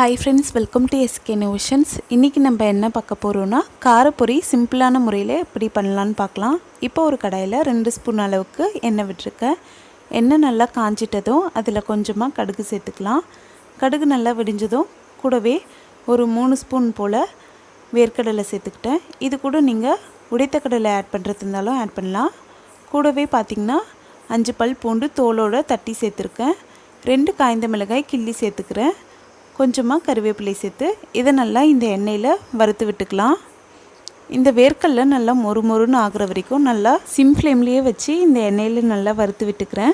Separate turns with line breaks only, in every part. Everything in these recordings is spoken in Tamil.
Hi friends, welcome to SK Notions. இன்னைக்கு நம்ம என்ன பார்க்க போறோம்னா காரப்பொரி சிம்பிளான முறையில் எப்படி பண்ணலாம்னு பார்க்கலாம். இப்போ ஒரு கடாயில் 2 ஸ்பூன் அளவுக்கு எண்ணெய் விட்டுருக்கேன். எண்ணெய் நல்லா காஞ்சிட்டதும் அதில் கொஞ்சமாக கடுகு சேர்த்துக்கலாம். கடுகு நல்லா வெடிஞ்சதும் கூடவே ஒரு 3 ஸ்பூன் போல் வேர்க்கடலை சேர்த்துக்கிட்டேன். இது கூட நீங்கள் உடைத்த கடலை ஆட் பண்ணுறது இருந்தாலும் ஆட் பண்ணலாம். கூடவே பார்த்திங்கன்னா 5 பல் பூண்டு தோலோடு தட்டி சேர்த்துருக்கேன். 2 காய்ந்த மிளகாய் கிள்ளி சேர்த்துக்கிறேன். கொஞ்சமாக கறிவேப்பிலை சேர்த்து இதை நல்லா இந்த எண்ணெயில் வறுத்து விட்டுக்கலாம். இந்த வேர்க்கடலை நல்லா மொறுமொறுன்னு ஆகிற வரைக்கும் நல்லா சிம் ஃப்ளேம்லேயே வச்சு இந்த எண்ணெயில் நல்லா வறுத்து விட்டுக்கிறேன்.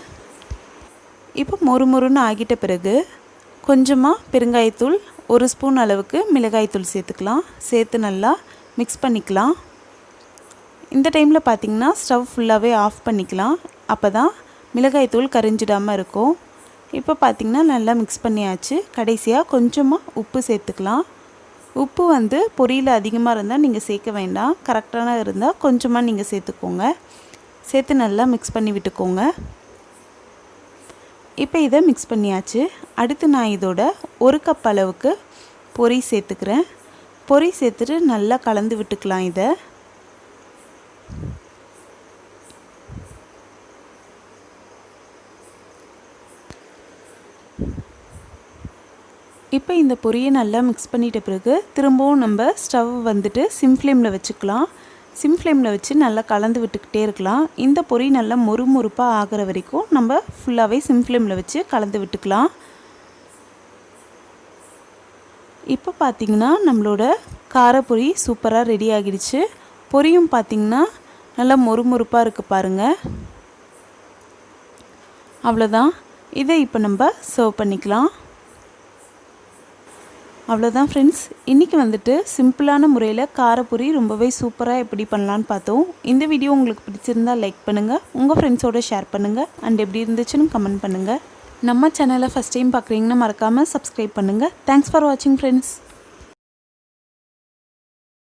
இப்போ மொறுமொறுன்னு ஆகிட்ட பிறகு கொஞ்சமாக பெருங்காயத்தூள் 1 ஸ்பூன் அளவுக்கு மிளகாய்த்தூள் சேர்த்துக்கலாம். சேர்த்து நல்லா மிக்ஸ் பண்ணிக்கலாம். இந்த டைமில் பார்த்திங்கன்னா ஸ்டவ் ஃபுல்லாகவே ஆஃப் பண்ணிக்கலாம். அப்போ தான் மிளகாய்த்தூள் கரிஞ்சிடாமல் இருக்கும். இப்போ பார்த்திங்கன்னா நல்லா மிக்ஸ் பண்ணியாச்சு. கடைசியாக கொஞ்சமாக உப்பு சேர்த்துக்கலாம். உப்பு பொரியில் அதிகமாக இருந்தால் நீங்கள் சேர்க்க வேண்டாம். கரெக்டான இருந்தால் கொஞ்சமாக நீங்கள் சேர்த்துக்கோங்க. சேர்த்து நல்லா மிக்ஸ் பண்ணி விட்டுக்கோங்க. இப்போ இதை மிக்ஸ் பண்ணியாச்சு. அடுத்து நான் இதோட 1 கப் அளவுக்கு பொரி சேர்த்துக்கிறேன். பொரி சேர்த்துட்டு நல்லா கலந்து விட்டுக்கலாம். இதை இப்போ இந்த பொரியை நல்லா மிக்ஸ் பண்ணிட்ட பிறகு திரும்பவும் நம்ம ஸ்டவ் சிம் ஃப்ளேமில் வச்சுக்கலாம். சிம் ஃப்ளேமில் வச்சு நல்லா கலந்து விட்டுக்கிட்டே இருக்கலாம். இந்த பொரி நல்லா மொறுமொறுப்பாக ஆகிற வரைக்கும் நம்ம ஃபுல்லாகவே சிம் ஃப்ளேமில் வச்சு கலந்து விட்டுக்கலாம். இப்போ பார்த்திங்கன்னா நம்மளோட காரப்பொரி சூப்பராக ரெடி ஆகிடுச்சு. பொரியும் பார்த்திங்கன்னா நல்லா மொறுமொறுப்பாக இருக்குது பாருங்கள். அவ்வளோதான். இதை இப்போ நம்ம சர்வ் பண்ணிக்கலாம். அவ்வளோதான் ஃப்ரெண்ட்ஸ். இன்றைக்கி சிம்பிளான முறையில் காரப்பொரி ரொம்பவே சூப்பராக எப்படி பண்ணலான்னு பார்த்தோம். இந்த வீடியோ உங்களுக்கு பிடிச்சிருந்தால் லைக் பண்ணுங்கள், உங்கள் ஃப்ரெண்ட்ஸோடு ஷேர் பண்ணுங்கள், அண்ட் எப்படி இருந்துச்சுன்னு கமெண்ட் பண்ணுங்கள். நம்ம சேனலை ஃபஸ்ட் டைம் பார்க்குறீங்கன்னா மறக்காமல் சப்ஸ்கிரைப் பண்ணுங்கள். தேங்க்ஸ் ஃபார் வாட்சிங் ஃப்ரெண்ட்ஸ்.